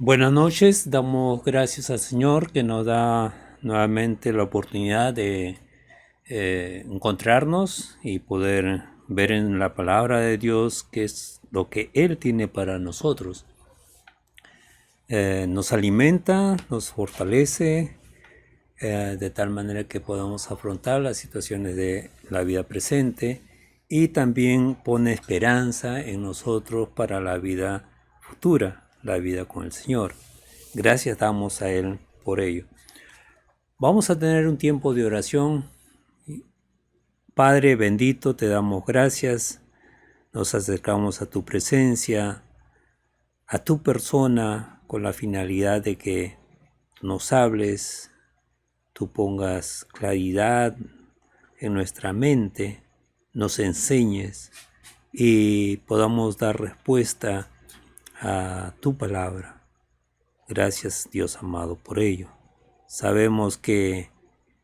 Buenas noches, damos gracias al Señor que nos da nuevamente la oportunidad de encontrarnos y poder ver en la palabra de Dios qué es lo que Él tiene para nosotros. Nos alimenta, nos fortalece, de tal manera que podamos afrontar las situaciones de la vida presente y también pone esperanza en nosotros para la vida futura, la vida con el Señor. Gracias damos a Él por ello. Vamos a tener un tiempo de oración. Padre bendito, te damos gracias. Nos acercamos a tu presencia, a tu persona, con la finalidad de que nos hables, tú pongas claridad en nuestra mente, nos enseñes y podamos dar respuesta a tu palabra. Gracias, Dios amado, por ello. Sabemos que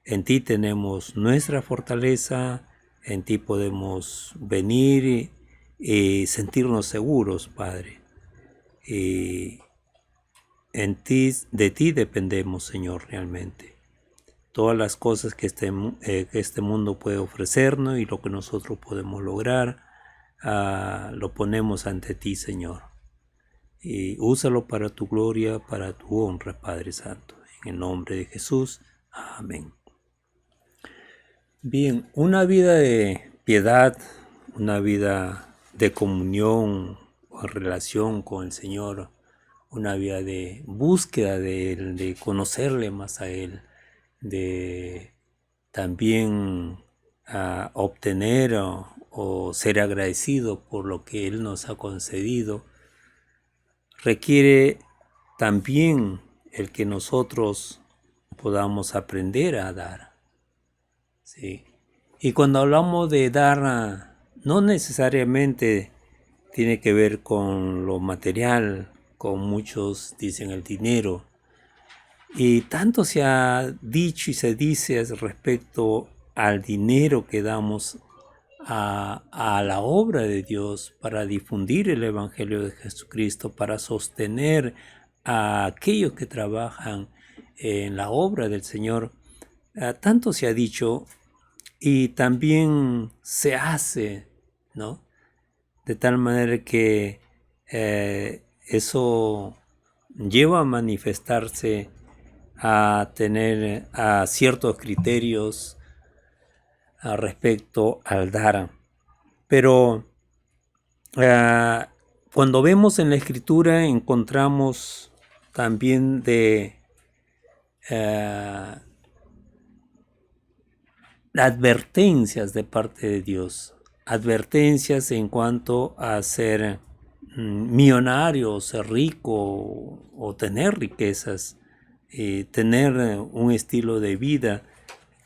en ti tenemos nuestra fortaleza, en ti podemos venir y sentirnos seguros, Padre. Y en ti, de ti dependemos, Señor, realmente. Todas las cosas que este mundo puede ofrecernos y lo que nosotros podemos lograr, lo ponemos ante ti, Señor. Y úsalo para tu gloria, para tu honra, Padre Santo. En el nombre de Jesús. Amén. Bien, una vida de piedad, una vida de comunión o relación con el Señor, una vida de búsqueda de Él, de conocerle más a Él, de también obtener o ser agradecido por lo que Él nos ha concedido, requiere también el que nosotros podamos aprender a dar. ¿Sí? Y cuando hablamos de dar, no necesariamente tiene que ver con lo material, como muchos dicen el dinero. Y tanto se ha dicho y se dice respecto al dinero que damos a la obra de Dios para difundir el Evangelio de Jesucristo, para sostener a aquellos que trabajan en la obra del Señor. Tanto se ha dicho y también se hace, ¿no? De tal manera que eso lleva a manifestarse, a tener a ciertos criterios respecto al dar. Pero cuando vemos en la Escritura encontramos también de advertencias de parte de Dios, advertencias en cuanto a ser millonario, ser rico o tener riquezas, tener un estilo de vida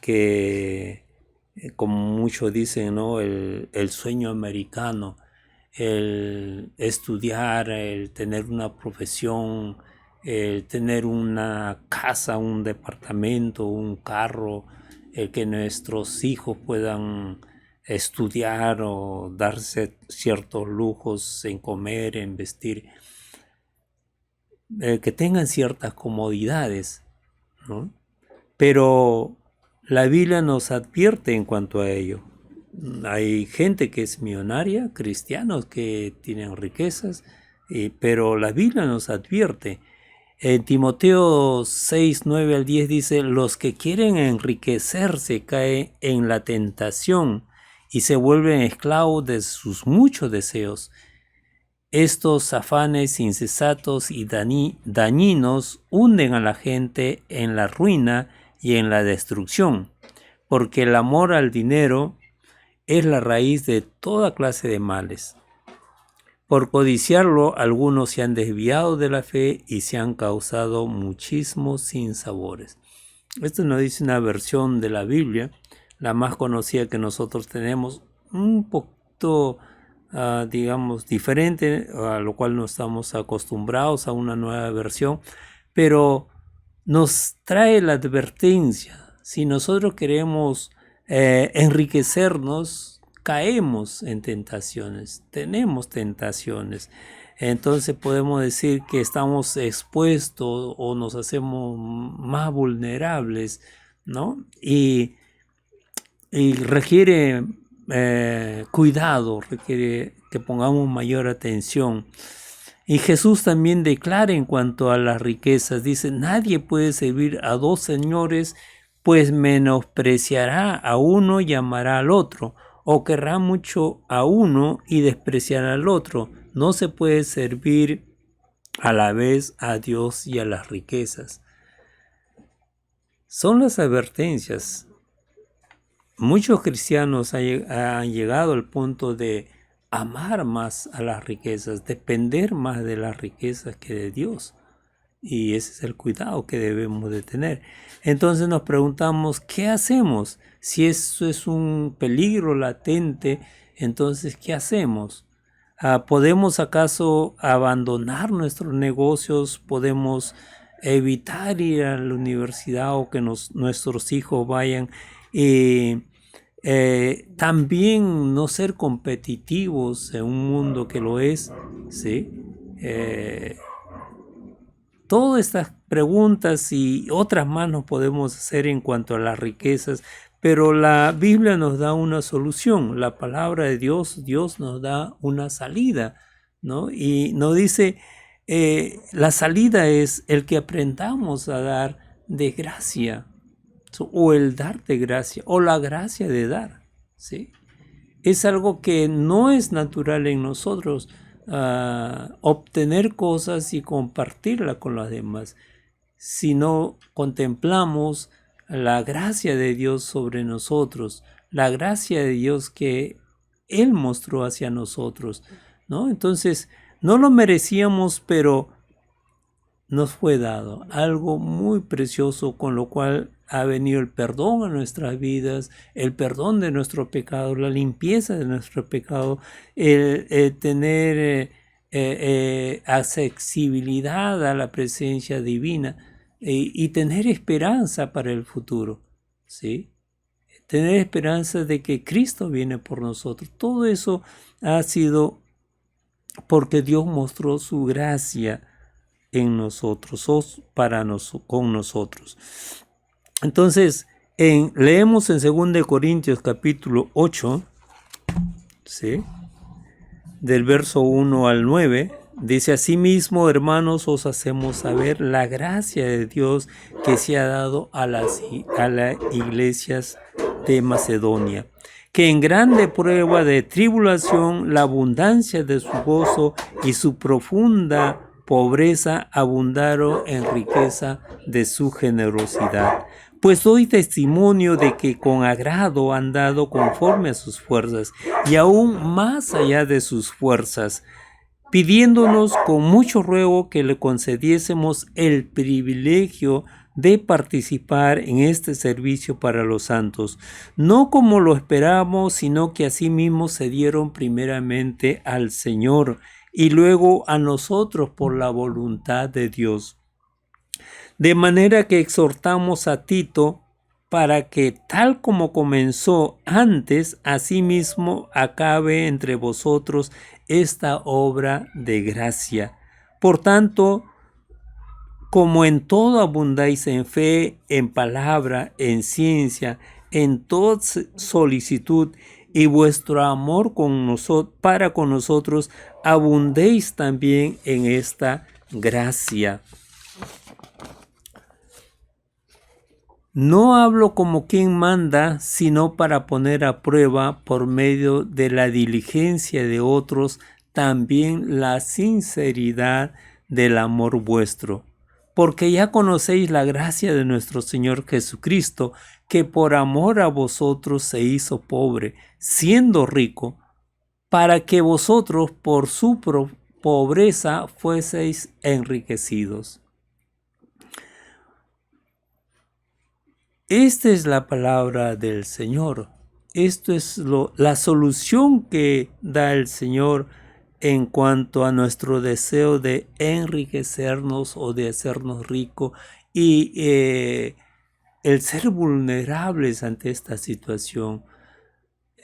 que, como muchos dicen, ¿no? El sueño americano, el estudiar, el tener una profesión, el tener una casa, un departamento, un carro, el que nuestros hijos puedan estudiar o darse ciertos lujos en comer, en vestir, que tengan ciertas comodidades, ¿no? Pero la Biblia nos advierte en cuanto a ello. Hay gente que es millonaria, cristianos que tienen riquezas, pero la Biblia nos advierte. En Timoteo 6, 9 al 10 dice, los que quieren enriquecerse caen en la tentación y se vuelven esclavos de sus muchos deseos. Estos afanes insensatos y dañinos hunden a la gente en la ruina y en la destrucción, porque el amor al dinero es la raíz de toda clase de males. Por codiciarlo, algunos se han desviado de la fe y se han causado muchísimos sinsabores. Esto nos dice una versión de la Biblia, la más conocida que nosotros tenemos, un poquito, digamos, diferente, a lo cual no estamos acostumbrados a una nueva versión, pero nos trae la advertencia. Si nosotros queremos enriquecernos, caemos en tentaciones, tenemos tentaciones. entonces podemos decir que estamos expuestos o nos hacemos más vulnerables, ¿no? Y requiere cuidado, requiere que pongamos mayor atención. Y Jesús también declara en cuanto a las riquezas, dice, nadie puede servir a dos señores, pues menospreciará a uno y amará al otro, o querrá mucho a uno y despreciará al otro. No se puede servir a la vez a Dios y a las riquezas. Son las advertencias. Muchos cristianos han llegado al punto de amar más a las riquezas, depender más de las riquezas que de Dios. Y ese es el cuidado que debemos de tener. Entonces nos preguntamos, ¿qué hacemos? Si eso es un peligro latente, entonces, ¿qué hacemos? ¿Podemos acaso abandonar nuestros negocios? ¿Podemos evitar ir a la universidad o que nuestros hijos vayan? También no ser competitivos en un mundo que lo es, ¿sí? Todas estas preguntas y otras más nos podemos hacer en cuanto a las riquezas, pero la Biblia nos da una solución. La palabra de Dios, Dios nos da una salida, ¿no? Y nos dice, la salida es el que aprendamos a dar de gracia, o el dar de gracia, o la gracia de dar, ¿sí? Es algo que no es natural en nosotros, obtener cosas y compartirla con los demás, si no contemplamos la gracia de Dios sobre nosotros, la gracia de Dios que Él mostró hacia nosotros, ¿no? Entonces, no lo merecíamos, pero nos fue dado algo muy precioso, con lo cual ha venido el perdón a nuestras vidas, el perdón de nuestro pecado, la limpieza de nuestro pecado, el tener accesibilidad a la presencia divina y tener esperanza para el futuro, ¿sí? Tener esperanza de que Cristo viene por nosotros. Todo eso ha sido porque Dios mostró su gracia en nosotros, con nosotros. Entonces, leemos en 2 Corintios capítulo 8, ¿sí? Del verso 1 al 9, dice: asimismo, hermanos, os hacemos saber la gracia de Dios que se ha dado a las iglesias de Macedonia, que en grande prueba de tribulación la abundancia de su gozo y su profunda pobreza abundaron en riqueza de su generosidad. Pues doy testimonio de que con agrado han dado conforme a sus fuerzas, y aún más allá de sus fuerzas, pidiéndonos con mucho ruego que le concediésemos el privilegio de participar en este servicio para los santos, no como lo esperábamos, sino que asimismo se dieron primeramente al Señor y luego a nosotros por la voluntad de Dios. De manera que exhortamos a Tito para que, tal como comenzó antes, asimismo acabe entre vosotros esta obra de gracia. Por tanto, como en todo abundáis en fe, en palabra, en ciencia, en toda solicitud, y vuestro amor para con nosotros abundéis también en esta gracia. No hablo como quien manda, sino para poner a prueba, por medio de la diligencia de otros, también la sinceridad del amor vuestro. Porque ya conocéis la gracia de nuestro Señor Jesucristo, que por amor a vosotros se hizo pobre, siendo rico, para que vosotros por su pobreza fueseis enriquecidos. Esta es la palabra del Señor. Esto es la solución que da el Señor en cuanto a nuestro deseo de enriquecernos o de hacernos ricos y el ser vulnerables ante esta situación.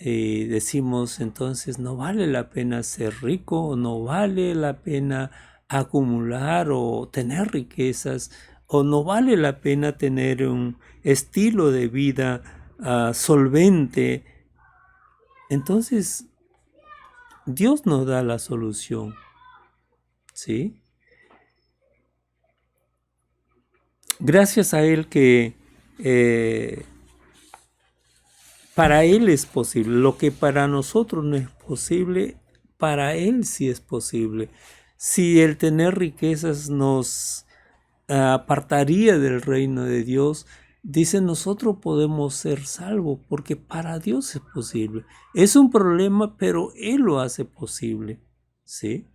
decimos entonces no vale la pena ser rico, no vale la pena acumular o tener riquezas, o no vale la pena tener un estilo de vida solvente. Entonces Dios nos da la solución, ¿sí? Gracias a Él que para Él es posible. Lo que para nosotros no es posible, para Él sí es posible. Si el tener riquezas nos apartaría del reino de Dios, dice, nosotros podemos ser salvos porque para Dios es posible. Es un problema, pero Él lo hace posible, ¿sí?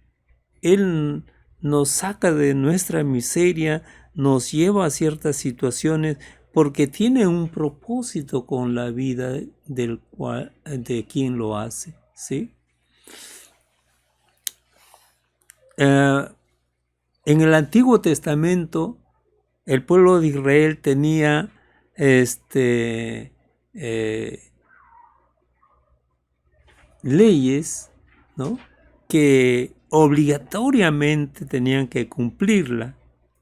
Él nos saca de nuestra miseria, nos lleva a ciertas situaciones porque tiene un propósito con la vida de quien lo hace, ¿sí? En el Antiguo Testamento, el pueblo de Israel tenía leyes, ¿no?, que obligatoriamente tenían que cumplirla,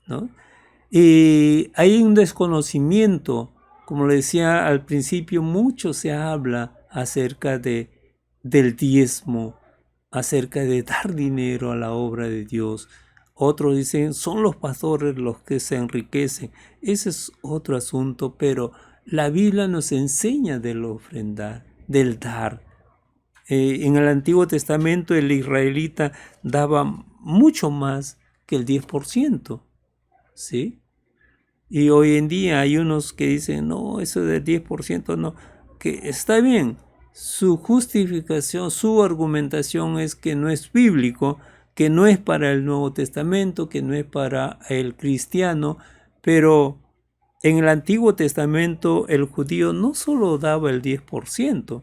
¿no? Y hay un desconocimiento, como le decía al principio, mucho se habla acerca del diezmo, acerca de dar dinero a la obra de Dios. Otros dicen, son los pastores los que se enriquecen. Ese es otro asunto, pero la Biblia nos enseña del ofrendar, del dar. En el Antiguo Testamento el israelita daba mucho más que el 10%, ¿sí? Y hoy en día hay unos que dicen, no, eso del 10% no, que está bien. Su justificación, su argumentación es que no es bíblico, que no es para el Nuevo Testamento, que no es para el cristiano, pero en el Antiguo Testamento el judío no solo daba el 10%,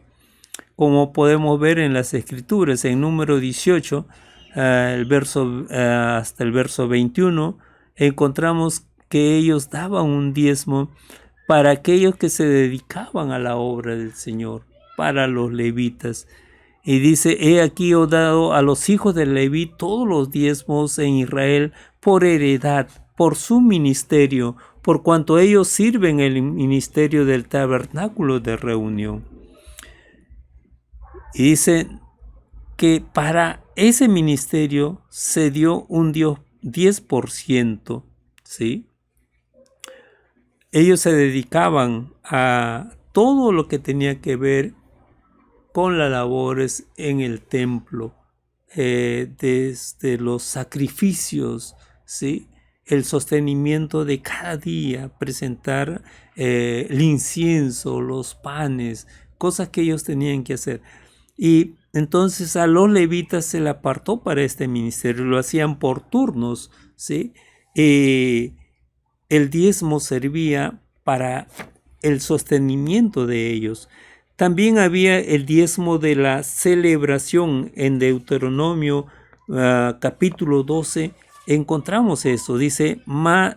como podemos ver en las Escrituras, en número 18, hasta el verso 21, encontramos que ellos daban un diezmo para aquellos que se dedicaban a la obra del Señor, para los levitas. Y dice, he aquí he dado a los hijos de Leví todos los diezmos en Israel por heredad, por su ministerio, por cuanto ellos sirven el ministerio del tabernáculo de reunión. Y dice que para ese ministerio se dio un 10%, ¿sí? Ellos se dedicaban a todo lo que tenía que ver con las labores en el templo, desde los sacrificios, ¿sí?, el sostenimiento de cada día, presentar el incienso, los panes, cosas que ellos tenían que hacer. Y entonces a los levitas se le apartó para este ministerio, lo hacían por turnos, ¿sí? El diezmo servía para el sostenimiento de ellos. También había el diezmo de la celebración. En Deuteronomio capítulo 12 encontramos eso. Dice,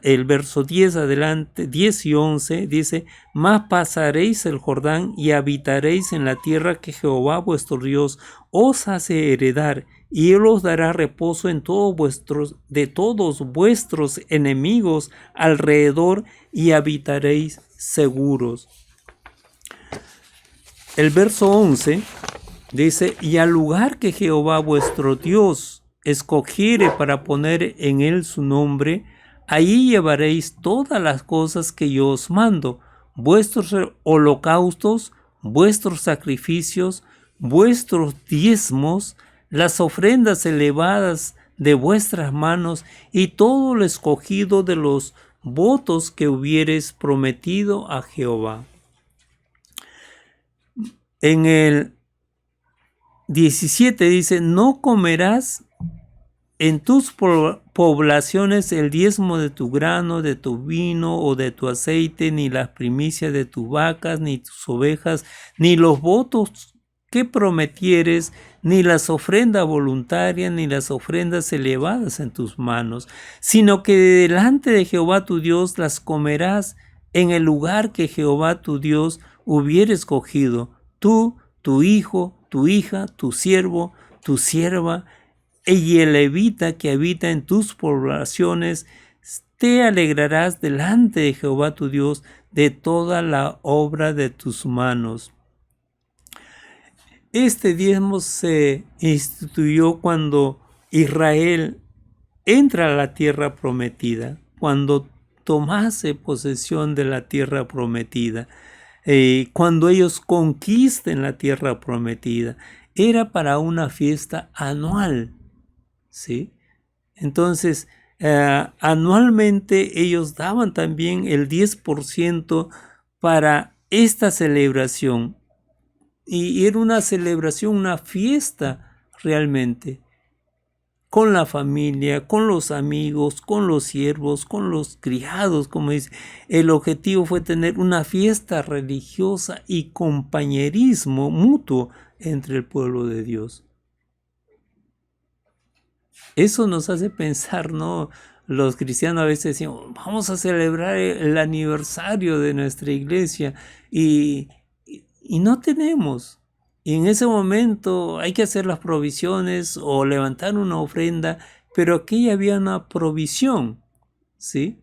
el verso 10 adelante, 10 y 11, dice, mas pasaréis el Jordán y habitaréis en la tierra que Jehová vuestro Dios os hace heredar, y Él os dará reposo de todos vuestros enemigos alrededor, y habitaréis seguros. El verso 11 dice, y al lugar que Jehová vuestro Dios escogiere para poner en él su nombre, allí llevaréis todas las cosas que yo os mando, vuestros holocaustos, vuestros sacrificios, vuestros diezmos, las ofrendas elevadas de vuestras manos y todo lo escogido de los votos que hubiereis prometido a Jehová. En el 17 dice, no comerás en tus poblaciones el diezmo de tu grano, de tu vino o de tu aceite, ni las primicias de tus vacas, ni tus ovejas, ni los votos que prometieres, ni las ofrendas voluntarias, ni las ofrendas elevadas en tus manos, sino que delante de Jehová tu Dios las comerás en el lugar que Jehová tu Dios hubiere escogido, tú, tu hijo, tu hija, tu siervo, tu sierva, y el levita que habita en tus poblaciones, te alegrarás delante de Jehová tu Dios de toda la obra de tus manos. Este diezmo se instituyó cuando Israel entra a la tierra prometida, cuando tomase posesión de la tierra prometida, cuando ellos conquisten la tierra prometida. Era para una fiesta anual, ¿sí? Entonces, anualmente ellos daban también el 10% para esta celebración. Y era una celebración, una fiesta realmente, con la familia, con los amigos, con los siervos, con los criados, como dice. El objetivo fue tener una fiesta religiosa y compañerismo mutuo entre el pueblo de Dios. Eso nos hace pensar, ¿no? Los cristianos a veces decimos, vamos a celebrar el aniversario de nuestra iglesia y no tenemos. Y en ese momento hay que hacer las provisiones o levantar una ofrenda, pero aquí había una provisión, ¿sí?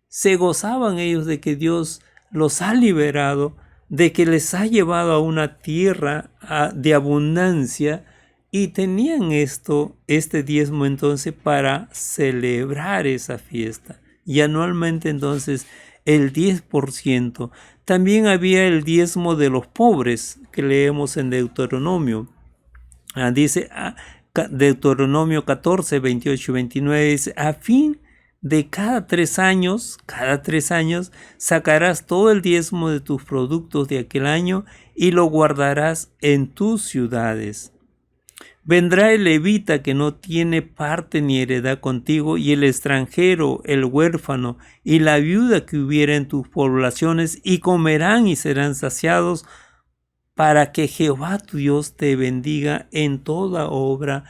Se gozaban ellos de que Dios los ha liberado, de que les ha llevado a una tierra de abundancia, y tenían este diezmo entonces para celebrar esa fiesta. Y anualmente entonces el 10%. También había el diezmo de los pobres que leemos en Deuteronomio. Dice Deuteronomio 14, 28 y 29, dice, a fin de cada 3 años, sacarás todo el diezmo de tus productos de aquel año y lo guardarás en tus ciudades. Vendrá el levita que no tiene parte ni heredad contigo, y el extranjero, el huérfano y la viuda que hubiera en tus poblaciones, y comerán y serán saciados, para que Jehová tu Dios te bendiga en toda obra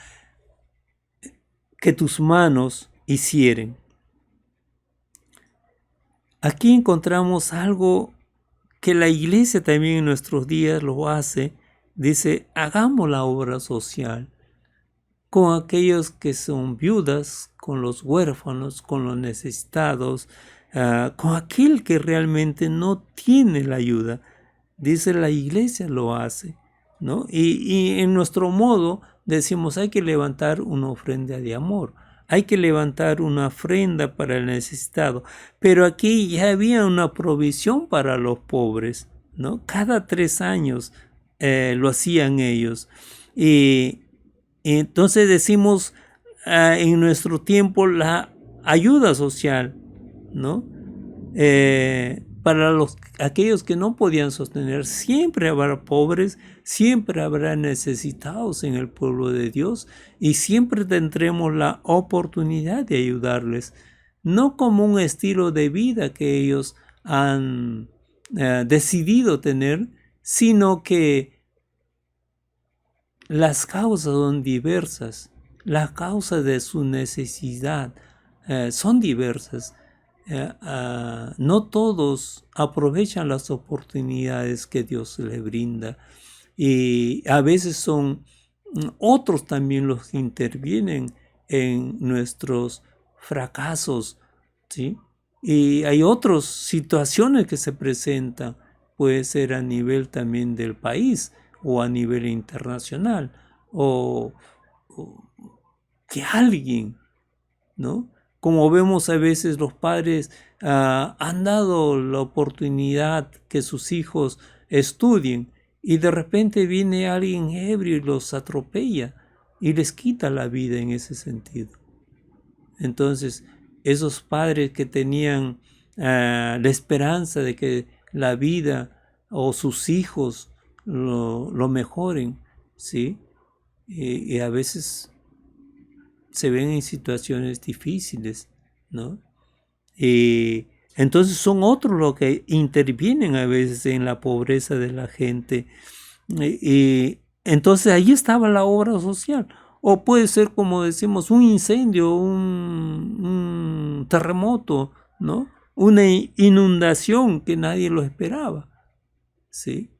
que tus manos hicieren. Aquí encontramos algo que la iglesia también en nuestros días lo hace. Dice, hagamos la obra social con aquellos que son viudas, con los huérfanos, con los necesitados, con aquel que realmente no tiene la ayuda. Dice, la iglesia lo hace, ¿no? Y en nuestro modo decimos, hay que levantar una ofrenda de amor, hay que levantar una ofrenda para el necesitado. Pero aquí ya había una provisión para los pobres, ¿no? Cada 3 años lo hacían ellos. Y entonces decimos en nuestro tiempo la ayuda social, ¿no? Para aquellos que no podían sostener, siempre habrá pobres, siempre habrá necesitados en el pueblo de Dios, y siempre tendremos la oportunidad de ayudarles, no como un estilo de vida que ellos han decidido tener, sino que las causas son diversas, las causas de su necesidad son diversas. No todos aprovechan las oportunidades que Dios les brinda, y a veces son otros también los que intervienen en nuestros fracasos, ¿sí? Y hay otras situaciones que se presentan, puede ser a nivel también del país o a nivel internacional, o que alguien, ¿no? Como vemos a veces los padres han dado la oportunidad que sus hijos estudien, y de repente viene alguien ebrio y los atropella y les quita la vida en ese sentido. Entonces, esos padres que tenían la esperanza de que la vida o sus hijos lo mejoren, ¿sí? Y a veces se ven en situaciones difíciles, ¿no? Entonces son otros los que intervienen a veces en la pobreza de la gente. Entonces ahí estaba la obra social. O puede ser, como decimos, un incendio, un terremoto, ¿no? Una inundación que nadie lo esperaba, ¿sí?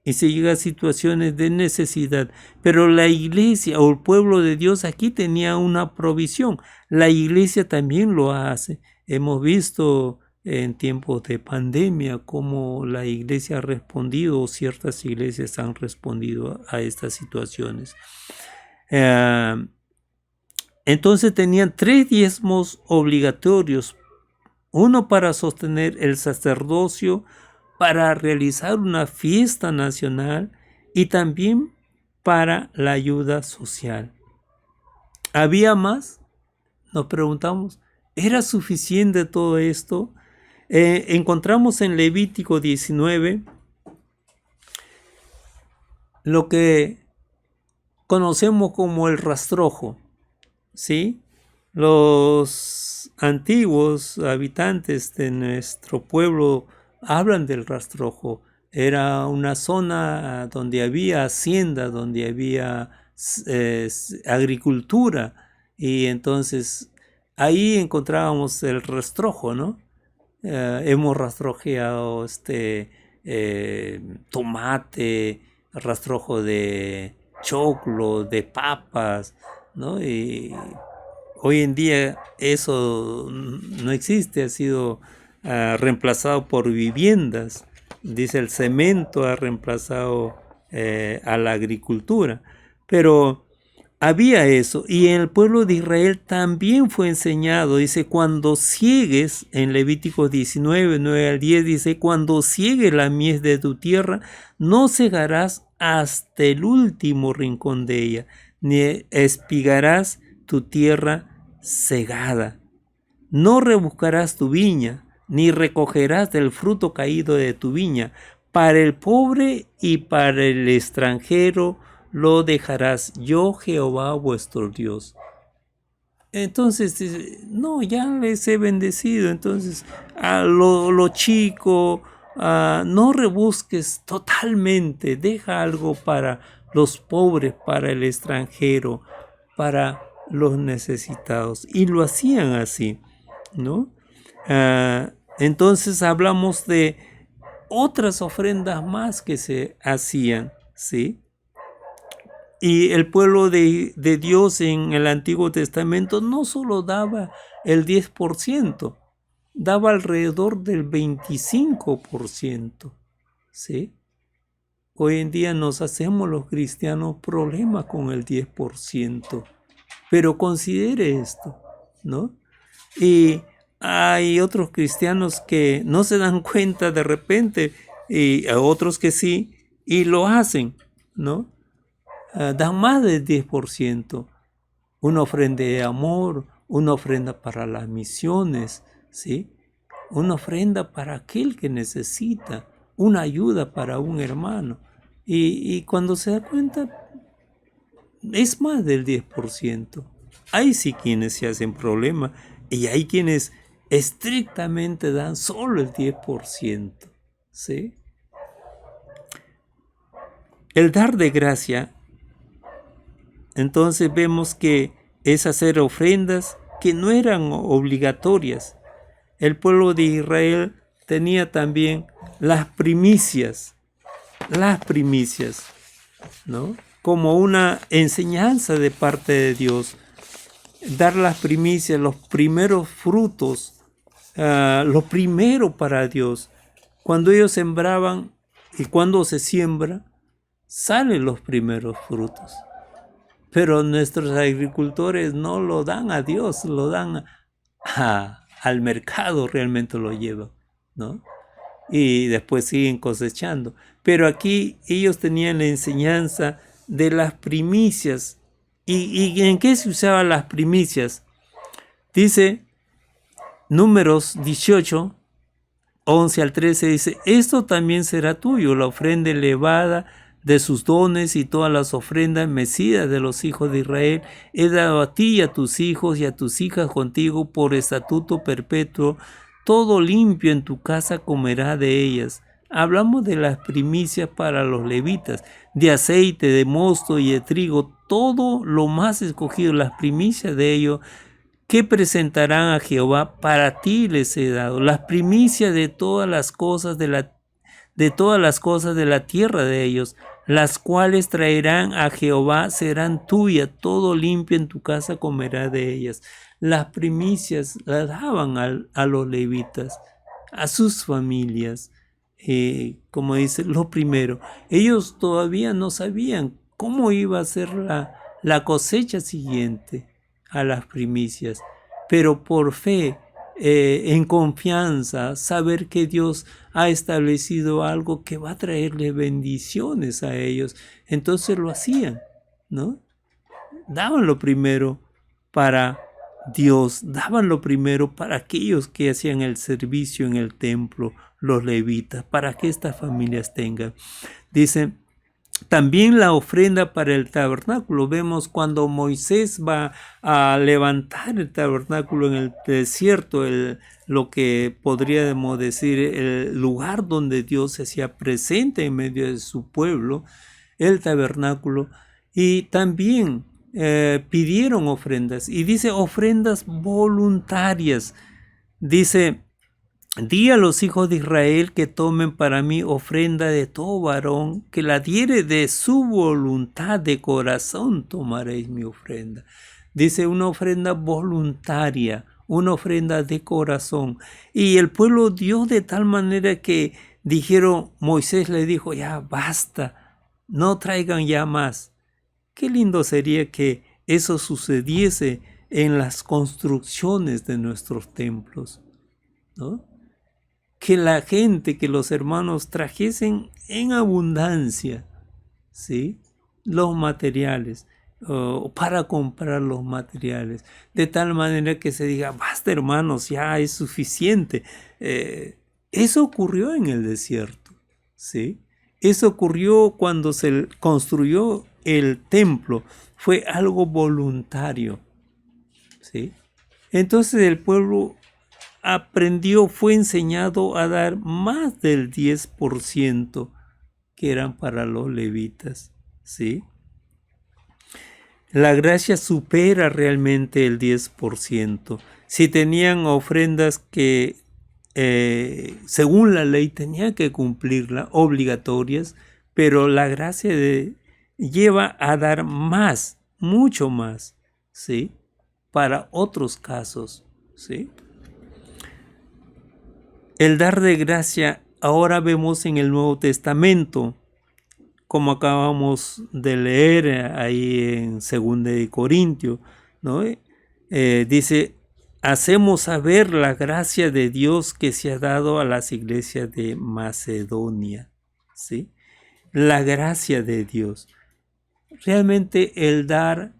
y se llega a situaciones de necesidad. Pero la iglesia o el pueblo de Dios aquí tenía una provisión. La iglesia también lo hace. Hemos visto en tiempos de pandemia cómo la iglesia ha respondido, o ciertas iglesias han respondido a estas situaciones. Entonces tenían 3 diezmos obligatorios: uno para sostener el sacerdocio, para realizar una fiesta nacional y también para la ayuda social. ¿Había más? Nos preguntamos, ¿era suficiente todo esto? Encontramos en Levítico 19 lo que conocemos como el rastrojo, ¿sí? Los antiguos habitantes de nuestro pueblo hablan del rastrojo. Era una zona donde había hacienda, donde había agricultura, y entonces ahí encontrábamos el rastrojo, ¿no? Hemos rastrojeado tomate, rastrojo de choclo, de papas, ¿no? Y hoy en día eso no existe, ha sido reemplazado por viviendas. Dice, el cemento ha reemplazado a la agricultura. Pero había eso, y en el pueblo de Israel también fue enseñado. Dice, cuando ciegues, en Levítico 19, 9 al 10, dice, cuando ciegues la mies de tu tierra, no cegarás hasta el último rincón de ella, ni espigarás tu tierra cegada. No rebuscarás tu viña, ni recogerás del fruto caído de tu viña. Para el pobre y para el extranjero lo dejarás, yo Jehová vuestro Dios. Entonces, no, ya les he bendecido. Entonces, a lo chico, no rebusques totalmente, deja algo para los pobres, para el extranjero, para los necesitados. Y lo hacían así, ¿no? Entonces hablamos de otras ofrendas más que se hacían, ¿sí? Y el pueblo de Dios en el Antiguo Testamento no solo daba el 10%, daba alrededor del 25%, ¿sí? Hoy en día nos hacemos los cristianos problemas con el 10%, pero considere esto, ¿no? Y hay otros cristianos que no se dan cuenta de repente, y a otros que sí, y lo hacen, ¿no? Dan más del 10%, una ofrenda de amor, una ofrenda para las misiones, ¿sí? Una ofrenda para aquel que necesita, una ayuda para un hermano. Y cuando se da cuenta, es más del 10%. Hay sí quienes se hacen problema, y hay quienes estrictamente dan solo el 10%, ¿sí? El dar de gracia, entonces vemos que es hacer ofrendas que no eran obligatorias. El pueblo de Israel tenía también las primicias, ¿no? Como una enseñanza de parte de Dios. Dar las primicias, los primeros frutos, lo primero para Dios. Cuando ellos sembraban y cuando se siembra, salen los primeros frutos. Pero nuestros agricultores no lo dan a Dios, lo dan al mercado, realmente lo llevan, ¿no? Y después siguen cosechando. Pero aquí ellos tenían la enseñanza de las primicias. ¿Y en qué se usaban las primicias? Dice Números 18, 11 al 13, dice, esto también será tuyo, la ofrenda elevada de sus dones y todas las ofrendas mecidas de los hijos de Israel, he dado a ti y a tus hijos y a tus hijas contigo por estatuto perpetuo, todo limpio en tu casa comerá de ellas. Hablamos de las primicias para los levitas, de aceite, de mosto y de trigo, todo lo más escogido, las primicias de ellos, que presentarán a Jehová, para ti les he dado, las primicias de todas las cosas de de todas las cosas de la tierra de ellos, las cuales traerán a Jehová, serán tuyas, todo limpio en tu casa comerá de ellas. Las primicias las daban a los levitas, a sus familias, como dice, lo primero. Ellos todavía no sabían cómo iba a ser la cosecha siguiente a las primicias, pero por fe, en confianza, saber que Dios ha establecido algo que va a traerle bendiciones a ellos, entonces lo hacían, ¿no? Daban lo primero para Dios, daban lo primero para aquellos que hacían el servicio en el templo, los levitas, para que estas familias tengan. Dice, también la ofrenda para el tabernáculo. Vemos cuando Moisés va a levantar el tabernáculo en el desierto, lo que podríamos decir el lugar donde Dios se hacía presente en medio de su pueblo, el tabernáculo, y también pidieron ofrendas, y dice ofrendas voluntarias. Dice, di a los hijos de Israel que tomen para mí ofrenda de todo varón, que la diere de su voluntad de corazón, tomaréis mi ofrenda. Dice una ofrenda voluntaria, una ofrenda de corazón. Y el pueblo dio de tal manera que dijeron, Moisés le dijo, ya basta, no traigan ya más. Qué lindo sería que eso sucediese en las construcciones de nuestros templos, ¿no? Que la gente, que los hermanos trajesen en abundancia, ¿sí?, los materiales, para comprar los materiales, de tal manera que se diga, basta hermanos, ya es suficiente. Eso ocurrió en el desierto, ¿sí? Eso ocurrió cuando se construyó el templo, fue algo voluntario, ¿sí? Entonces el pueblo aprendió, fue enseñado a dar más del 10% que eran para los levitas, ¿sí? La gracia supera realmente el 10%. Si tenían ofrendas que según la ley tenían que cumplirla, obligatorias, pero la gracia lleva a dar más, mucho más, ¿sí?, para otros casos, ¿sí? El dar de gracia ahora vemos en el Nuevo Testamento, como acabamos de leer ahí en 2 de Corintios, ¿no? Dice, hacemos saber la gracia de Dios que se ha dado a las iglesias de Macedonia, ¿sí? La gracia de Dios. Realmente el dar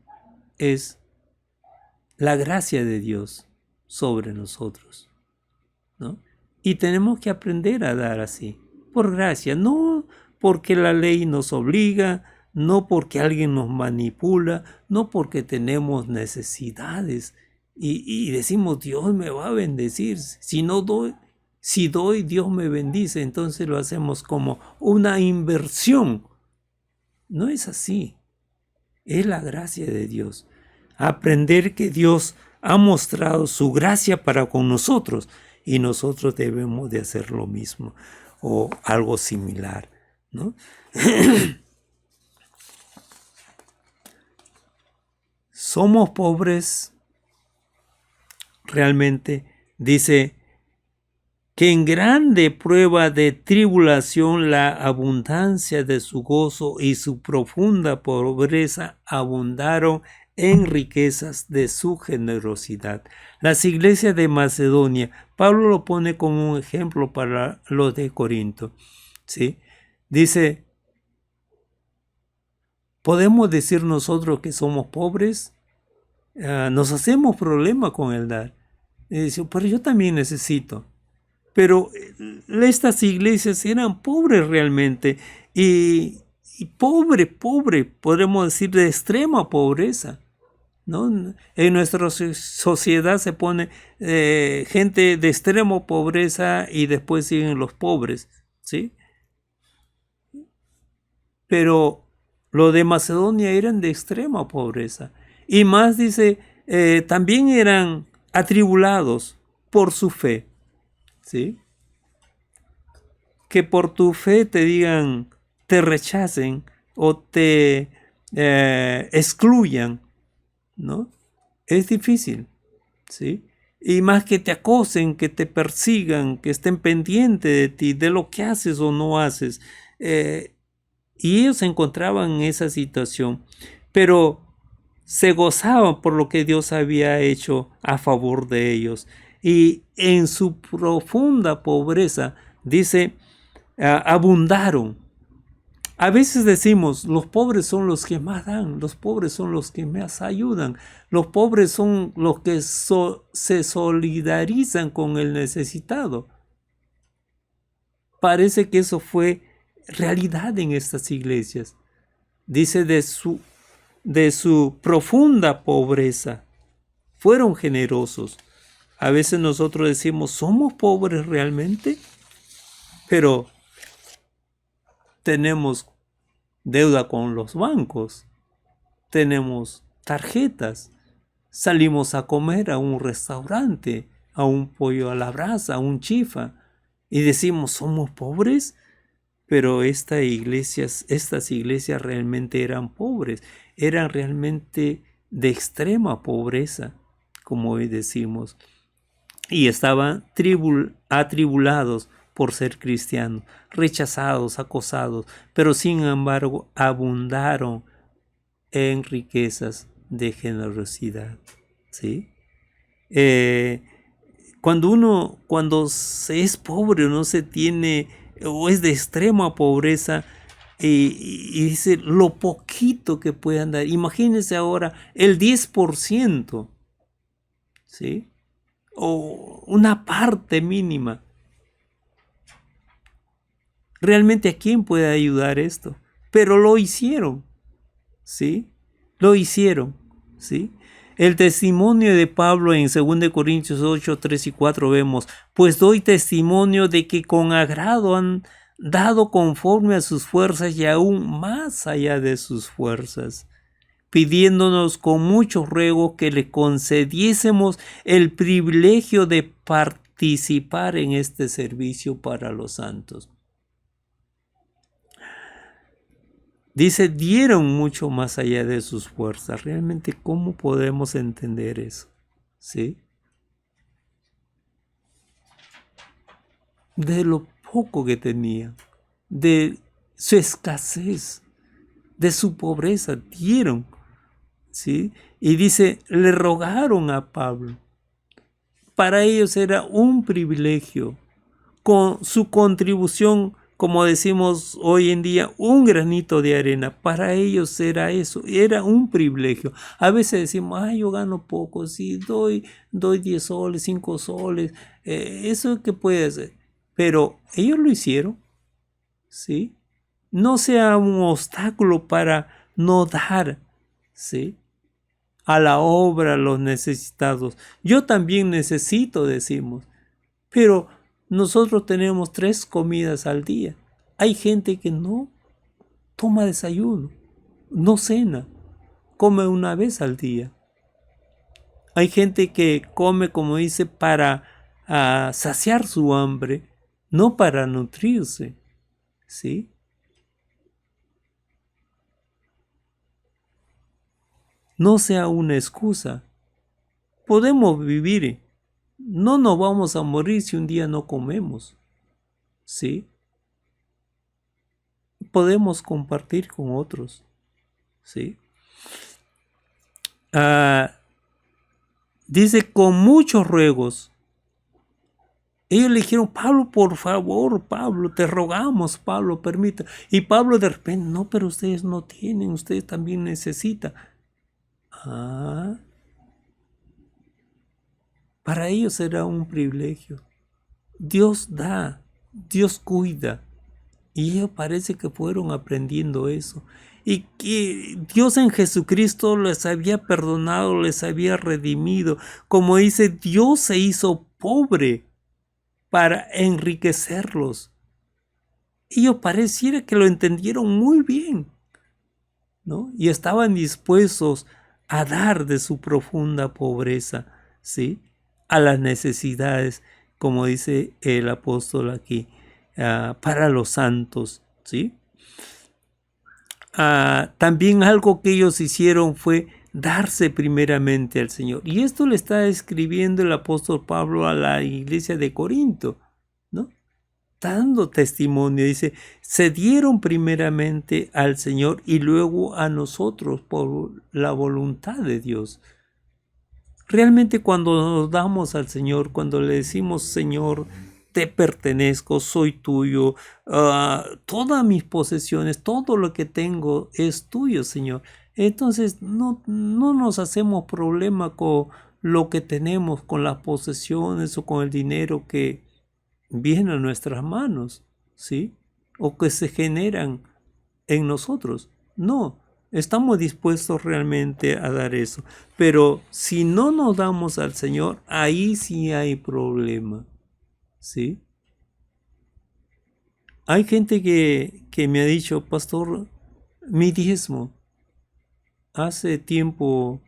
es la gracia de Dios sobre nosotros, ¿no? Y tenemos que aprender a dar así, por gracia, no porque la ley nos obliga, no porque alguien nos manipula, no porque tenemos necesidades y decimos Dios me va a bendecir, si doy Dios me bendice, entonces lo hacemos como una inversión. No es así, es la gracia de Dios. Aprender que Dios ha mostrado su gracia para con nosotros y nosotros debemos de hacer lo mismo o algo similar, ¿no? Somos pobres realmente, dice que en grande prueba de tribulación la abundancia de su gozo y su profunda pobreza abundaron en riquezas de su generosidad. Las iglesias de Macedonia, Pablo lo pone como un ejemplo para los de Corinto, ¿sí? Dice, ¿podemos decir nosotros que somos pobres? Nos hacemos problema con el dar. Dice, pero yo también necesito. Pero estas iglesias eran pobres realmente y pobre, podremos decir de extrema pobreza, ¿no? En nuestra sociedad se pone gente de extrema pobreza y después siguen los pobres, ¿sí? Pero los de Macedonia eran de extrema pobreza y más dice, también eran atribulados por su fe, ¿sí? que por tu fe te digan, te rechacen o te excluyan, ¿no? Es difícil, ¿sí? Y más que te acosen, que te persigan, que estén pendientes de ti, de lo que haces o no haces. Y ellos se encontraban en esa situación, pero se gozaban por lo que Dios había hecho a favor de ellos. Y en su profunda pobreza, dice, abundaron. A veces decimos, los pobres son los que más dan, los pobres son los que más ayudan, los pobres son los que se solidarizan con el necesitado. Parece que eso fue realidad en estas iglesias. Dice de su profunda pobreza, fueron generosos. A veces nosotros decimos, ¿somos pobres realmente? Pero tenemos deuda con los bancos, tenemos tarjetas, salimos a comer a un restaurante, a un pollo a la brasa, a un chifa, y decimos, ¿somos pobres? Pero estas iglesias realmente eran pobres, eran realmente de extrema pobreza, como hoy decimos, y estaban atribulados por ser cristianos, rechazados, acosados, pero sin embargo abundaron en riquezas de generosidad, ¿sí? Cuando se es pobre o no se tiene, o es de extrema pobreza, y dice lo poquito que puedan dar. Imagínense ahora el 10%, ¿sí? O una parte mínima. ¿Realmente a quién puede ayudar esto? Pero lo hicieron, ¿sí? Lo hicieron, ¿sí? El testimonio de Pablo en 2 Corintios 8, 3 y 4 vemos, pues doy testimonio de que con agrado han dado conforme a sus fuerzas y aún más allá de sus fuerzas, pidiéndonos con mucho ruego que le concediésemos el privilegio de participar en este servicio para los santos. Dice, dieron mucho más allá de sus fuerzas. Realmente, ¿cómo podemos entender eso? ¿Sí? De lo poco que tenían, de su escasez, de su pobreza, dieron. ¿Sí? Y dice, le rogaron a Pablo. Para ellos era un privilegio. Con su contribución, como decimos hoy en día, un granito de arena. Para ellos era eso, era un privilegio. A veces decimos, ay, yo gano poco, sí, doy 10 soles, 5 soles, eso que puede hacer. Pero ellos lo hicieron, ¿sí? No sea un obstáculo para no dar, ¿sí? A la obra, a los necesitados. Yo también necesito, decimos, pero nosotros tenemos 3 comidas al día. Hay gente que no toma desayuno, no cena, come una vez al día. Hay gente que come, como dice, para saciar su hambre, no para nutrirse, ¿sí? No sea una excusa. Podemos vivir. No nos vamos a morir si un día no comemos, ¿sí? Podemos compartir con otros, ¿sí? Dice, con muchos ruegos. Ellos le dijeron, Pablo, por favor, Pablo, te rogamos, Pablo, permita. Y Pablo de repente, no, pero ustedes no tienen, ustedes también necesitan. Para ellos era un privilegio. Dios da, Dios cuida. Y ellos parece que fueron aprendiendo eso. Y que Dios en Jesucristo les había perdonado, les había redimido. Como dice, Dios se hizo pobre para enriquecerlos. Ellos pareciera que lo entendieron muy bien, ¿no? Y estaban dispuestos a dar de su profunda pobreza, ¿sí? A las necesidades, como dice el apóstol aquí. para los santos, ¿sí? También algo que ellos hicieron fue darse primeramente al Señor. Y esto le está escribiendo el apóstol Pablo a la iglesia de Corinto, ¿no? Está dando testimonio, dice, se dieron primeramente al Señor y luego a nosotros por la voluntad de Dios. Realmente cuando nos damos al Señor, cuando le decimos, Señor, te pertenezco, soy tuyo, todas mis posesiones, todo lo que tengo es tuyo, Señor. Entonces no nos hacemos problema con lo que tenemos, con las posesiones o con el dinero que viene a nuestras manos, ¿sí? O que se generan en nosotros. No, estamos dispuestos realmente a dar eso. Pero si no nos damos al Señor, ahí sí hay problema, ¿sí? Hay gente que me ha dicho, pastor, mi diezmo. Hace tiempo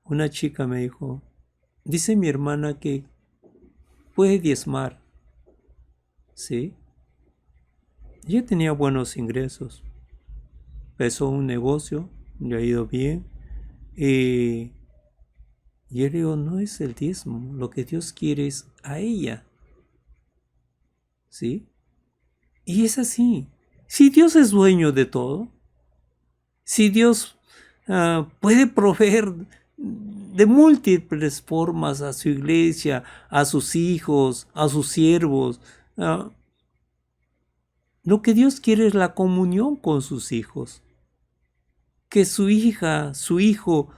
una chica me dijo, dice mi hermana que puede diezmar, ¿sí? Yo tenía buenos ingresos, empezó un negocio, le ha ido bien, y yo le digo, no es el diezmo, lo que Dios quiere es a ella, ¿sí? Y es así. Si Dios es dueño de todo, si Dios puede proveer de múltiples formas a su iglesia, a sus hijos, a sus siervos, lo que Dios quiere es la comunión con sus hijos. Que su hija, su hijo,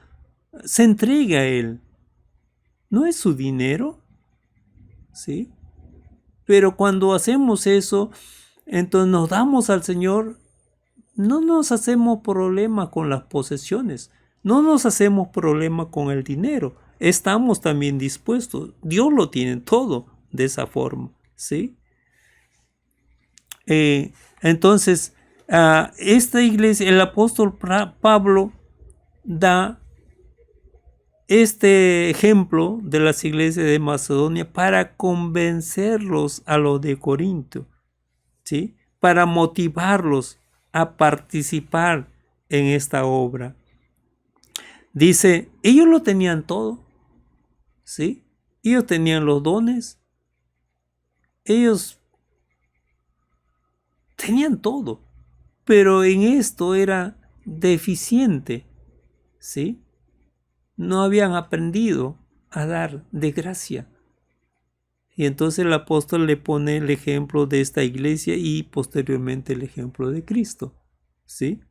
se entregue a Él. No es su dinero, ¿sí? Pero cuando hacemos eso, entonces nos damos al Señor, no nos hacemos problema con las posesiones, no nos hacemos problema con el dinero. Estamos también dispuestos. Dios lo tiene todo de esa forma, ¿sí? Entonces, esta iglesia, el apóstol Pablo da este ejemplo de las iglesias de Macedonia para convencerlos a los de Corinto, ¿sí? Para motivarlos a participar en esta obra. Dice, ellos lo tenían todo, ¿sí? Ellos tenían los dones, ellos tenían todo, pero en esto era deficiente, ¿sí? No habían aprendido a dar de gracia. Y entonces el apóstol le pone el ejemplo de esta iglesia y posteriormente el ejemplo de Cristo, ¿sí?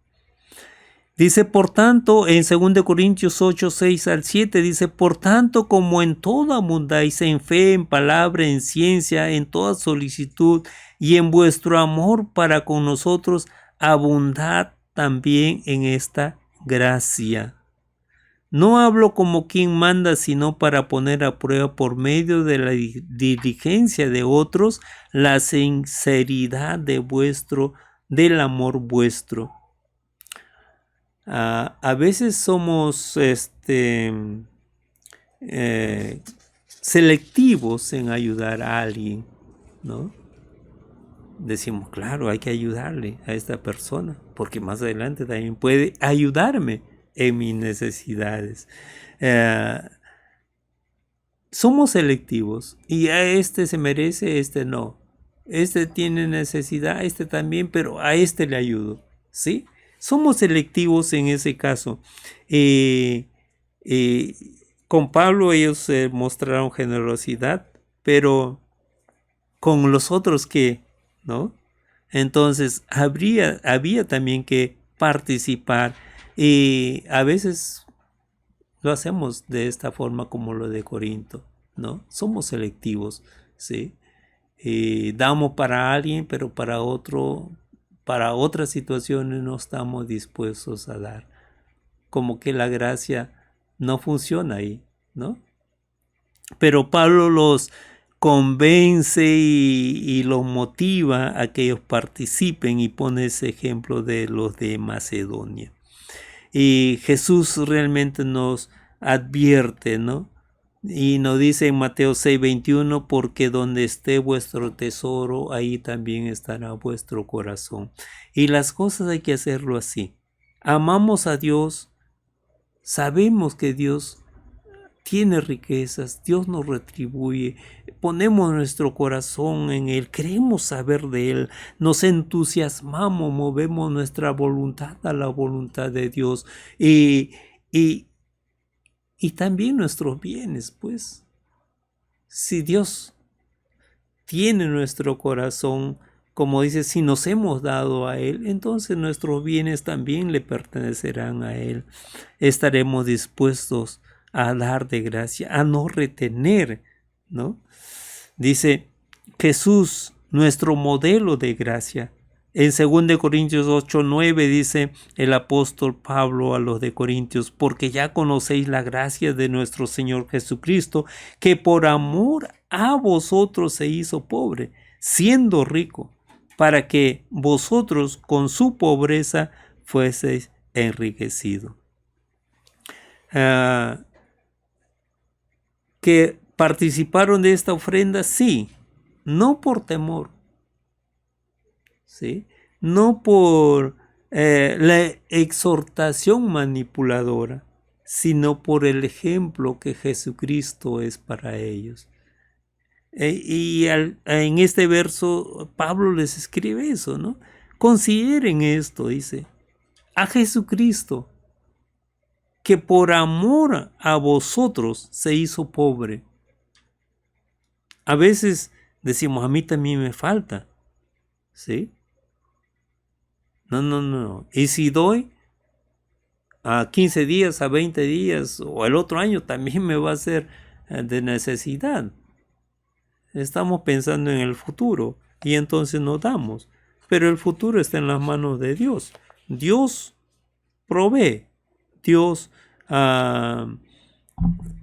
Dice, por tanto, en 2 Corintios 8, 6 al 7, dice, por tanto, como en todo abundáis en fe, en palabra, en ciencia, en toda solicitud y en vuestro amor para con nosotros, abundad también en esta gracia. No hablo como quien manda, sino para poner a prueba por medio de la diligencia de otros la sinceridad del amor vuestro. A veces somos selectivos en ayudar a alguien, ¿no? Decimos, claro, hay que ayudarle a esta persona, porque más adelante también puede ayudarme en mis necesidades. Somos selectivos y a este se merece, este no. Este tiene necesidad, este también, pero a este le ayudo, ¿sí? Somos selectivos en ese caso. Con Pablo ellos mostraron generosidad, pero con los otros, ¿qué? ¿No? Entonces había también que participar, y a veces lo hacemos de esta forma como lo de Corinto, ¿no? Somos selectivos, ¿sí? Damos para alguien, pero para otras situaciones no estamos dispuestos a dar. Como que la gracia no funciona ahí, ¿no? Pero Pablo los convence y los motiva a que ellos participen y pone ese ejemplo de los de Macedonia. Y Jesús realmente nos advierte, ¿no? Y nos dice en Mateo 6:21, porque donde esté vuestro tesoro, ahí también estará vuestro corazón. Y las cosas hay que hacerlo así. Amamos a Dios, sabemos que Dios tiene riquezas, Dios nos retribuye, ponemos nuestro corazón en Él, queremos saber de Él, nos entusiasmamos, movemos nuestra voluntad a la voluntad de Dios y también nuestros bienes, pues. Si Dios tiene nuestro corazón, como dice, si nos hemos dado a Él, entonces nuestros bienes también le pertenecerán a Él. Estaremos dispuestos a dar de gracia, a no retener, ¿no? Dice Jesús, nuestro modelo de gracia. En 2 Corintios 8:9 dice el apóstol Pablo a los de Corintios, porque ya conocéis la gracia de nuestro Señor Jesucristo, que por amor a vosotros se hizo pobre, siendo rico, para que vosotros con su pobreza fueseis enriquecidos. Que participaron de esta ofrenda, sí, no por temor, ¿sí? No por la exhortación manipuladora, sino por el ejemplo que Jesucristo es para ellos. En este verso Pablo les escribe eso, ¿no? Consideren esto, dice, a Jesucristo, que por amor a vosotros se hizo pobre. A veces decimos, a mí también me falta, ¿sí? No. Y si doy a 15 días, a 20 días o el otro año, también me va a ser de necesidad. Estamos pensando en el futuro y entonces no damos. Pero el futuro está en las manos de Dios. Dios provee. Dios,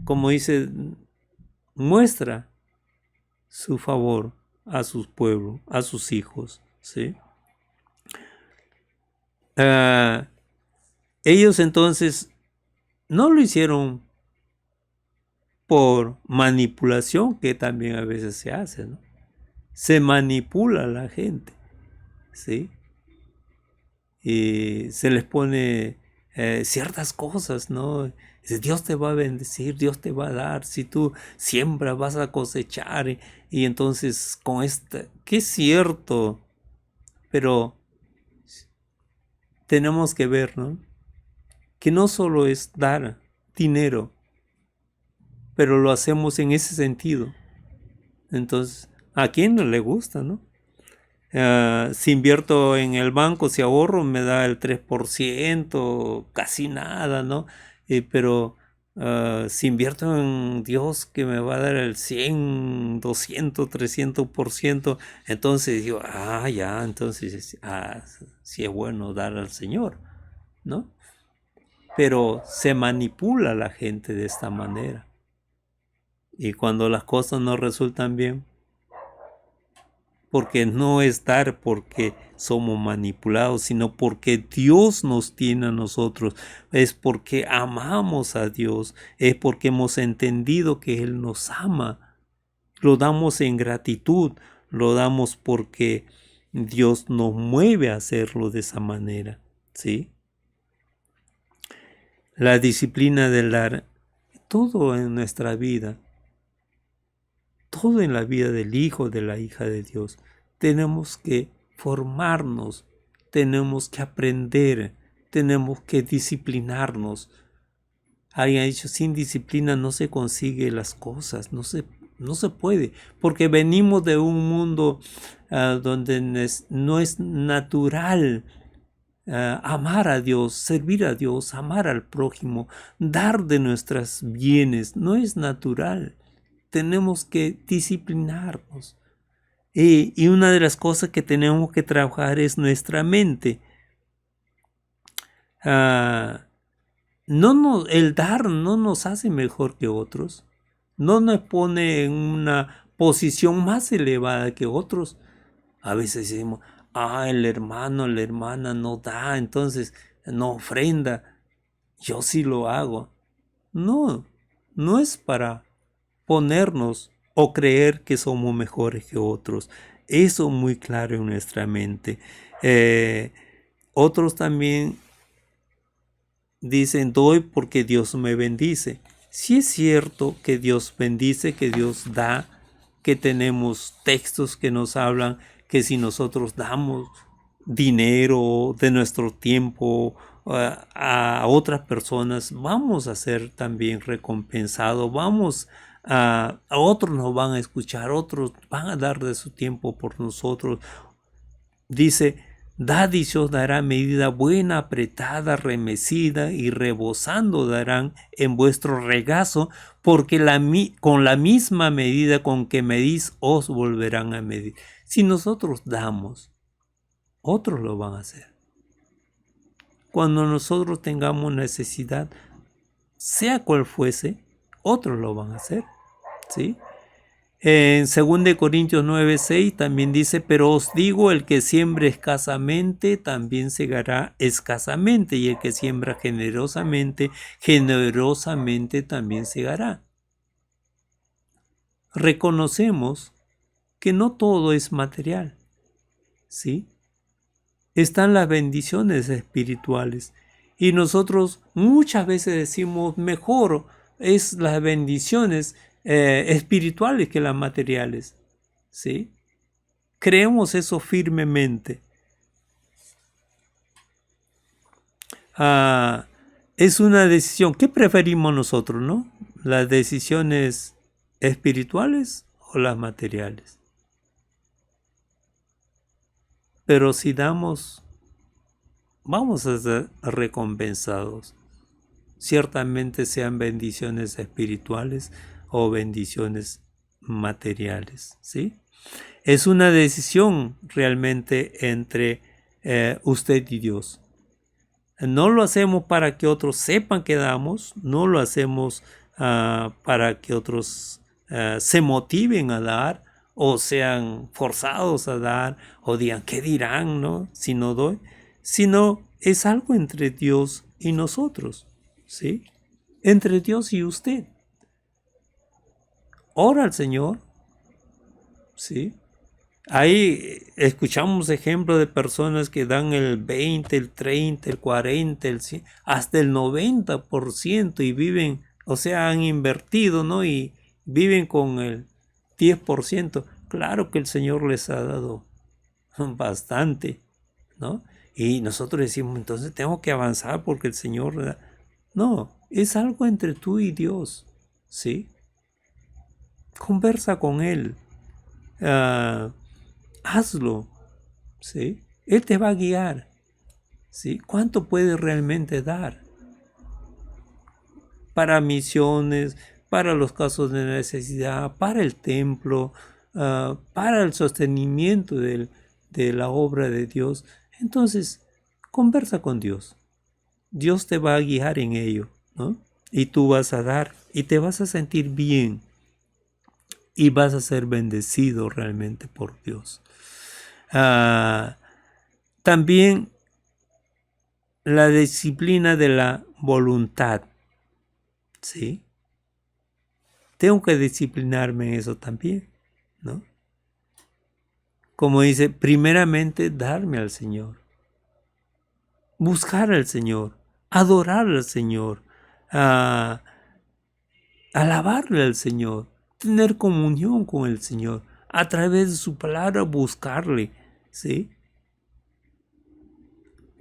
como dice, muestra su favor a sus pueblos, a sus hijos, ¿sí? Ellos entonces no lo hicieron por manipulación, que también a veces se hace, ¿no? Se manipula a la gente, ¿sí? Y se les pone ciertas cosas, ¿no? Dios te va a bendecir, Dios te va a dar, si tú siembras vas a cosechar, y entonces con esta, que es cierto, pero tenemos que ver, ¿no? Que no solo es dar dinero, pero lo hacemos en ese sentido. Entonces, ¿a quién no le gusta, no? Si invierto en el banco, si ahorro, me da el 3%, casi nada, ¿no? Pero si invierto en Dios, que me va a dar el 100, 200, 300%, entonces digo, ya, entonces, sí es bueno dar al Señor, ¿no? Pero se manipula a la gente de esta manera. Y cuando las cosas no resultan bien, porque no es dar porque somos manipulados, sino porque Dios nos tiene a nosotros, es porque amamos a Dios, es porque hemos entendido que Él nos ama, lo damos en gratitud, lo damos porque Dios nos mueve a hacerlo de esa manera, ¿sí? La disciplina del dar, todo en nuestra vida, todo en la vida del hijo, de la hija de Dios, tenemos que formarnos, tenemos que aprender, tenemos que disciplinarnos. Alguien ha dicho, sin disciplina no se consigue las cosas, no se puede, porque venimos de un mundo donde no es natural amar a Dios, servir a Dios, amar al prójimo, dar de nuestros bienes, no es natural. Tenemos que disciplinarnos. Y una de las cosas que tenemos que trabajar es nuestra mente. El dar no nos hace mejor que otros. No nos pone en una posición más elevada que otros. A veces decimos, el hermano, la hermana no da, entonces no ofrenda. Yo sí lo hago. No es para ponernos o creer que somos mejores que otros. Eso muy claro en nuestra mente. Otros también dicen, doy porque Dios me bendice. Sí es cierto que Dios bendice, que Dios da, que tenemos textos que nos hablan que si nosotros damos dinero de nuestro tiempo a otras personas, vamos a ser también recompensados, a otros nos van a escuchar, otros van a dar de su tiempo por nosotros. Dice, dad y se os dará medida buena, apretada, remecida y rebosando darán en vuestro regazo, porque con la misma medida con que medís os volverán a medir. Si nosotros damos, otros lo van a hacer. Cuando nosotros tengamos necesidad, sea cual fuese, otros lo van a hacer, ¿sí? En 2 Corintios 9:6 también dice, pero os digo, el que siembre escasamente, también segará escasamente, y el que siembra generosamente, generosamente también segará. Reconocemos que no todo es material, ¿sí? Están las bendiciones espirituales, y nosotros muchas veces decimos, mejor es las bendiciones espirituales que las materiales, ¿sí? Creemos eso firmemente. Es una decisión. ¿Qué preferimos nosotros, no? ¿Las decisiones espirituales o las materiales? Pero si damos, vamos a ser recompensados. Ciertamente sean bendiciones espirituales o bendiciones materiales, ¿sí? Es una decisión realmente entre usted y Dios. No lo hacemos para que otros sepan que damos, no lo hacemos para que otros se motiven a dar o sean forzados a dar o digan, ¿qué dirán, no? Si no doy, sino es algo entre Dios y nosotros, ¿sí? Entre Dios y usted. Ora al Señor, ¿sí? Ahí escuchamos ejemplos de personas que dan el 20, el 30, el 40, el 100, hasta el 90% y viven, o sea, han invertido, ¿no? Y viven con el 10%. Claro que el Señor les ha dado bastante, ¿no? Y nosotros decimos, entonces tengo que avanzar porque el Señor... No, es algo entre tú y Dios, ¿sí? Conversa con Él. Hazlo, ¿sí? Él te va a guiar, ¿sí? ¿Cuánto puedes realmente dar? Para misiones, para los casos de necesidad, para el templo, para el sostenimiento de la obra de Dios. Entonces, conversa con Dios. Dios te va a guiar en ello, ¿no? Y tú vas a dar y te vas a sentir bien y vas a ser bendecido realmente por Dios. También la disciplina de la voluntad, ¿sí? Tengo que disciplinarme en eso también, ¿no? Como dice, primeramente darme al Señor, buscar al Señor, adorar al Señor, alabarle al Señor, tener comunión con el Señor, a través de su palabra buscarle, ¿sí?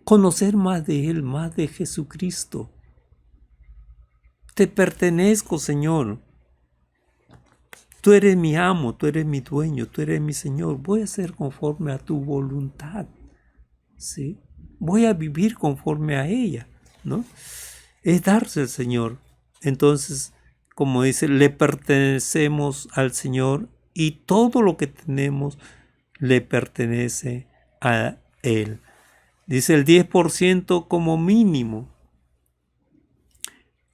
Conocer más de Él, más de Jesucristo. Te pertenezco, Señor. Tú eres mi amo, tú eres mi dueño, tú eres mi Señor. Voy a ser conforme a tu voluntad, ¿sí? Voy a vivir conforme a ella, ¿no? Es darse al Señor. Entonces, como dice, le pertenecemos al Señor y todo lo que tenemos le pertenece a Él. Dice el 10% como mínimo.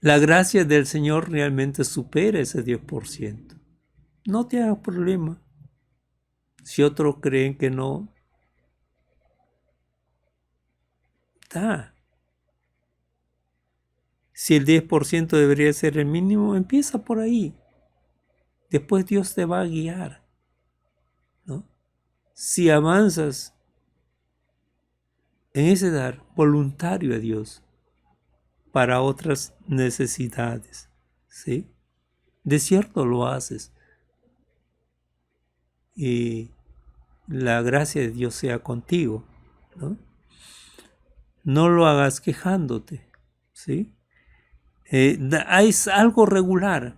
La gracia del Señor realmente supera ese 10%. No te hagas problema. Si otros creen que no, da. Si el 10% debería ser el mínimo, empieza por ahí. después Dios te va a guiar, ¿no? Si avanzas en ese dar voluntario a Dios para otras necesidades, ¿sí? De cierto lo haces. Y la gracia de Dios sea contigo, ¿no? No lo hagas quejándote, ¿sí? Es algo regular.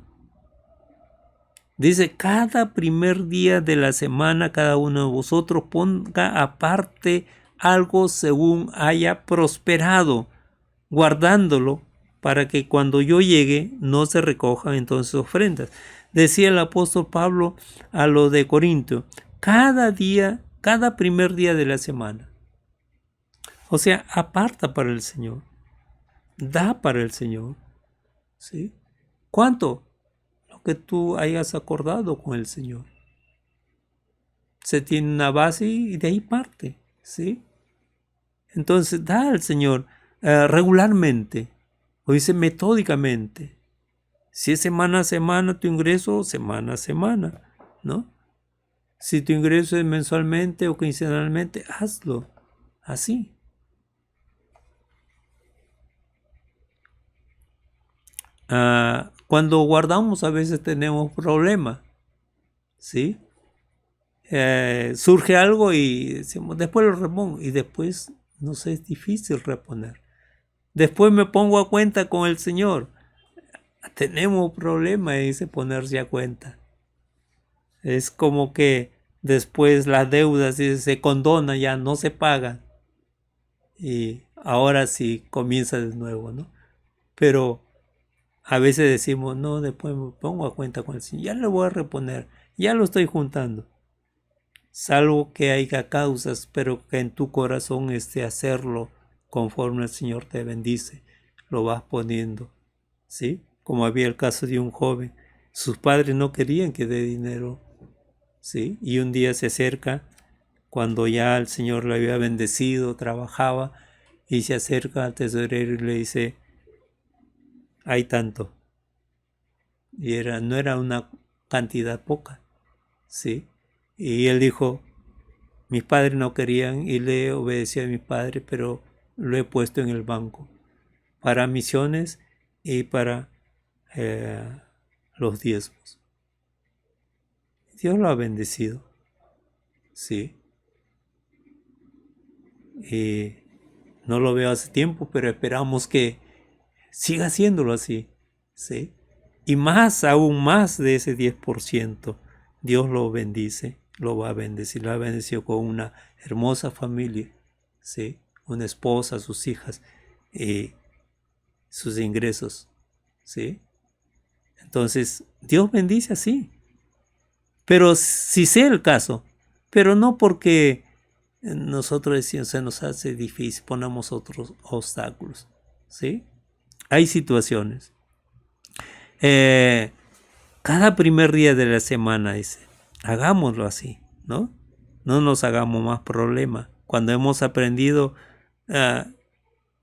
Dice, cada primer día de la semana, cada uno de vosotros ponga aparte algo según haya prosperado, guardándolo para que cuando yo llegue no se recojan entonces ofrendas. Decía el apóstol Pablo a los de Corinto, cada día, cada primer día de la semana. O sea, aparta para el Señor, da para el Señor, ¿sí? ¿Cuánto? Lo que tú hayas acordado con el Señor. Se tiene una base y de ahí parte, ¿sí? Entonces da al Señor regularmente, o dice metódicamente. Si es semana a semana tu ingreso, semana a semana, ¿no? Si tu ingreso es mensualmente o quincenalmente, hazlo así. Cuando guardamos a veces tenemos problemas, ¿sí? Surge algo y decimos, después lo repongo, y después nos es difícil reponer. Después me pongo a cuenta con el Señor. Tenemos problemas, dice, ponerse a cuenta. Es como que después las deudas se condonan, ya no se pagan. Y ahora sí comienza de nuevo, ¿no? Pero a veces decimos, no, después me pongo a cuenta con el Señor, ya lo voy a reponer, ya lo estoy juntando. Salvo que haya causas, pero que en tu corazón esté hacerlo conforme el Señor te bendice, lo vas poniendo, ¿sí? Como había el caso de un joven, sus padres no querían que dé dinero, ¿sí? Y un día se acerca, cuando ya el Señor lo había bendecido, trabajaba, y se acerca al tesorero y le dice, hay tanto. Y no era una cantidad poca, ¿sí? Y él dijo, mis padres no querían y le obedecí a mis padres, pero lo he puesto en el banco para misiones y para los diezmos. Dios lo ha bendecido, sí. Y no lo veo hace tiempo, pero esperamos que siga haciéndolo así, sí. Y más, aún más de ese 10%, Dios lo bendice, lo va a bendecir, lo ha bendecido con una hermosa familia, ¿sí? Una esposa, sus hijas, sus ingresos, ¿sí? Entonces, Dios bendice así. Pero si sea el caso, pero no porque nosotros decimos, se nos hace difícil, ponemos otros obstáculos, ¿sí? Hay situaciones. Cada primer día de la semana, dice, hagámoslo así, ¿no? No nos hagamos más problemas. Cuando hemos aprendido,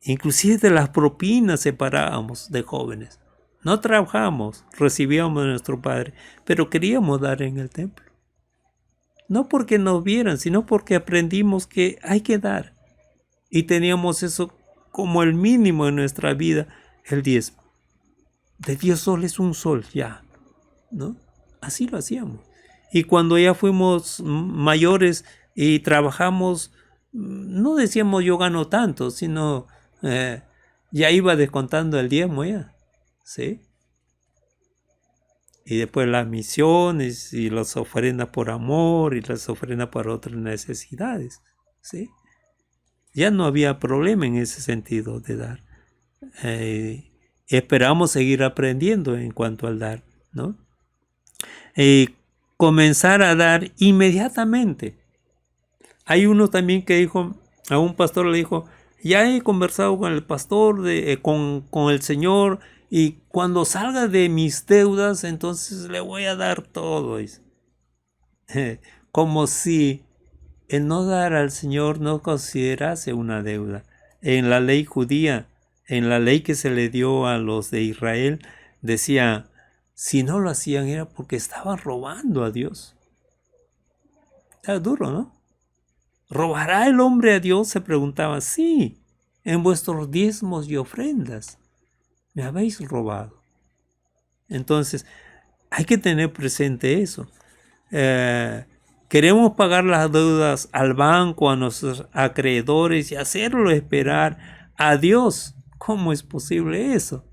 inclusive de las propinas separábamos de jóvenes. No trabajamos, recibíamos de nuestro padre, pero queríamos dar en el templo. No porque nos vieran, sino porque aprendimos que hay que dar. Y teníamos eso como el mínimo en nuestra vida, el diezmo. De 10 soles un sol ya, ¿no? Así lo hacíamos. Y cuando ya fuimos mayores y trabajamos, no decíamos yo gano tanto, sino ya iba descontando el diezmo ya, ¿sí? Y después las misiones y las ofrendas por amor y las ofrendas por otras necesidades, ¿sí? Ya no había problema en ese sentido de dar. Esperamos seguir aprendiendo en cuanto al dar, ¿no? Comenzar a dar inmediatamente. Hay uno también que dijo, a un pastor le dijo, ya he conversado con el pastor, con el Señor, y cuando salga de mis deudas, entonces le voy a dar todo. Como si el no dar al Señor no considerase una deuda. En la ley judía, en la ley que se le dio a los de Israel, decía, Si no lo hacían era porque estaban robando a Dios. Era duro, ¿no? ¿Robará el hombre a Dios? Se preguntaba. Sí, en vuestros diezmos y ofrendas me habéis robado. Entonces, hay que tener presente eso. Queremos pagar las deudas al banco, a nuestros acreedores y hacerlo esperar a Dios. ¿Cómo es posible eso?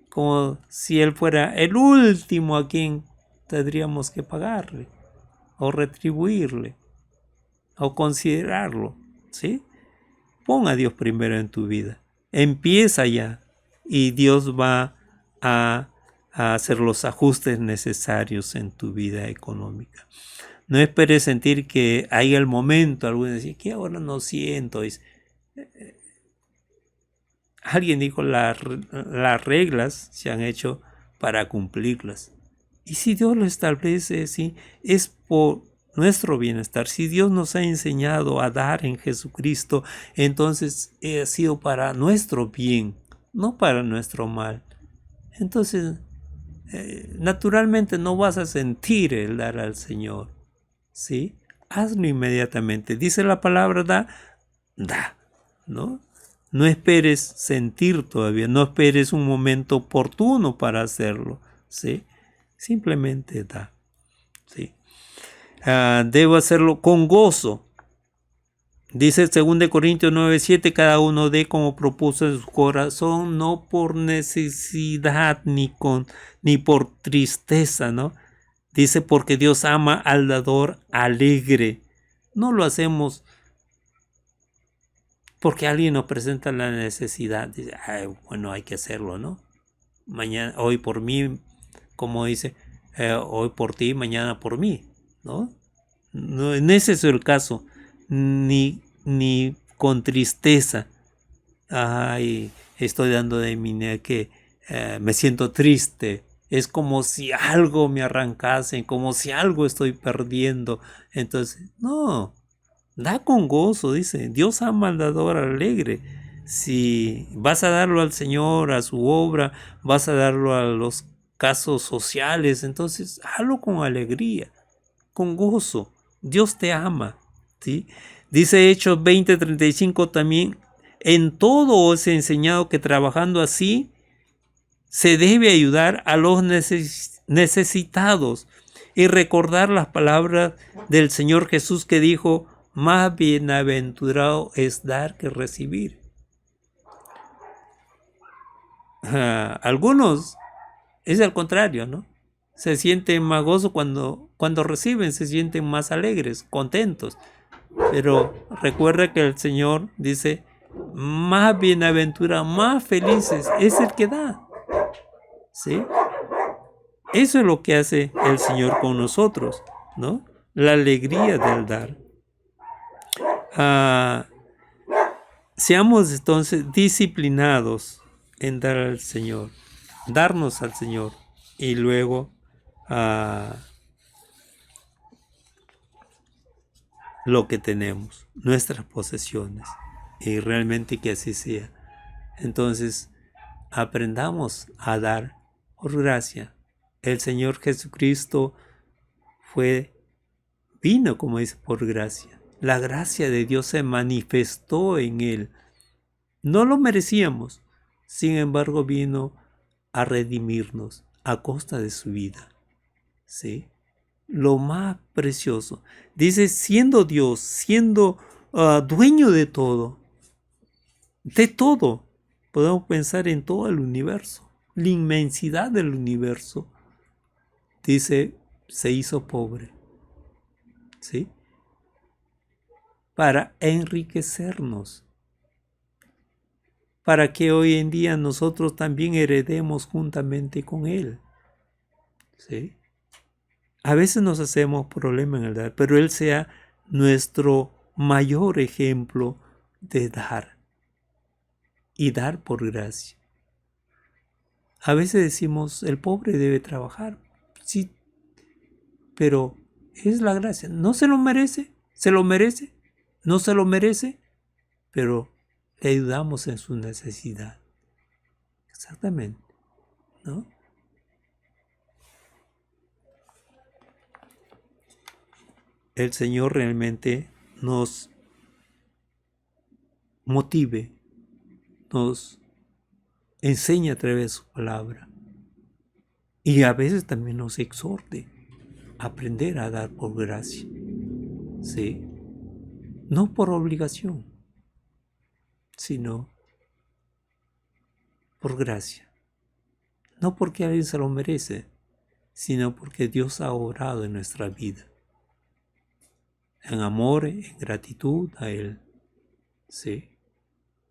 Como si Él fuera el último a quien tendríamos que pagarle o retribuirle o considerarlo, ¿sí? Pon a Dios primero en tu vida. Empieza ya y Dios va a hacer los ajustes necesarios en tu vida económica. No esperes sentir que hay el momento, algunos dicen que ahora no siento. Alguien dijo, las reglas se han hecho para cumplirlas. Y si Dios lo establece, sí, es por nuestro bienestar. Si Dios nos ha enseñado a dar en Jesucristo, entonces ha sido para nuestro bien, no para nuestro mal. Entonces, naturalmente no vas a sentir el dar al Señor, ¿sí? Hazlo inmediatamente. Dice la palabra, da, ¿no? No esperes sentir todavía, no esperes un momento oportuno para hacerlo, ¿sí? Simplemente da, ¿sí? Debo hacerlo con gozo. Dice 2 Corintios 9:7, cada uno dé como propuso en su corazón, no por necesidad ni por tristeza, ¿no? Dice, porque Dios ama al dador alegre. No lo hacemos porque alguien nos presenta la necesidad. Dice, bueno, hay que hacerlo, ¿no? Mañana, hoy por mí, como dice, hoy por ti, mañana por mí, ¿no? No ese es el caso, ni con tristeza. Ay, estoy dando de mi que me siento triste. Es como si algo me arrancase, como si algo estoy perdiendo. Entonces, no, da con gozo, dice. Dios ama al dador alegre. Si vas a darlo al Señor, a su obra, vas a darlo a los casos sociales, entonces hazlo con alegría, con gozo. Dios te ama, ¿sí? Dice Hechos 20:35 también, en todo os he enseñado que trabajando así se debe ayudar a los necesitados y recordar las palabras del Señor Jesús que dijo, más bienaventurado es dar que recibir. Algunos es al contrario, ¿no? Se sienten más gozo cuando reciben, se sienten más alegres, contentos. Pero recuerda que el Señor dice, más bienaventurado, más felices es el que da. ¿Sí? Eso es lo que hace el Señor con nosotros, ¿no? La alegría del dar. Seamos entonces disciplinados en dar al Señor, darnos al Señor y luego lo que tenemos, nuestras posesiones, y realmente que así sea. Entonces, aprendamos a dar por gracia. El Señor Jesucristo vino, como dice, por gracia. La gracia de Dios se manifestó en Él. No lo merecíamos, sin embargo vino a redimirnos a costa de su vida. ¿Sí? Lo más precioso. Dice, siendo Dios, siendo dueño de todo, podemos pensar en todo el universo, la inmensidad del universo. Dice, se hizo pobre, ¿sí? Para enriquecernos, para que hoy en día nosotros también heredemos juntamente con Él, ¿sí? A veces nos hacemos problema en el dar, pero Él sea nuestro mayor ejemplo de dar y dar por gracia. A veces decimos, el pobre debe trabajar, sí, pero es la gracia. No se lo merece, se lo merece, no se lo merece, pero le ayudamos en su necesidad. Exactamente, ¿no? el Señor realmente nos motive, nos enseña a través de su palabra y a veces también nos exhorte a aprender a dar por gracia, ¿sí? No por obligación, sino por gracia. No porque alguien se lo merece, sino porque Dios ha obrado en nuestra vida. En amor, en gratitud a Él, ¿sí?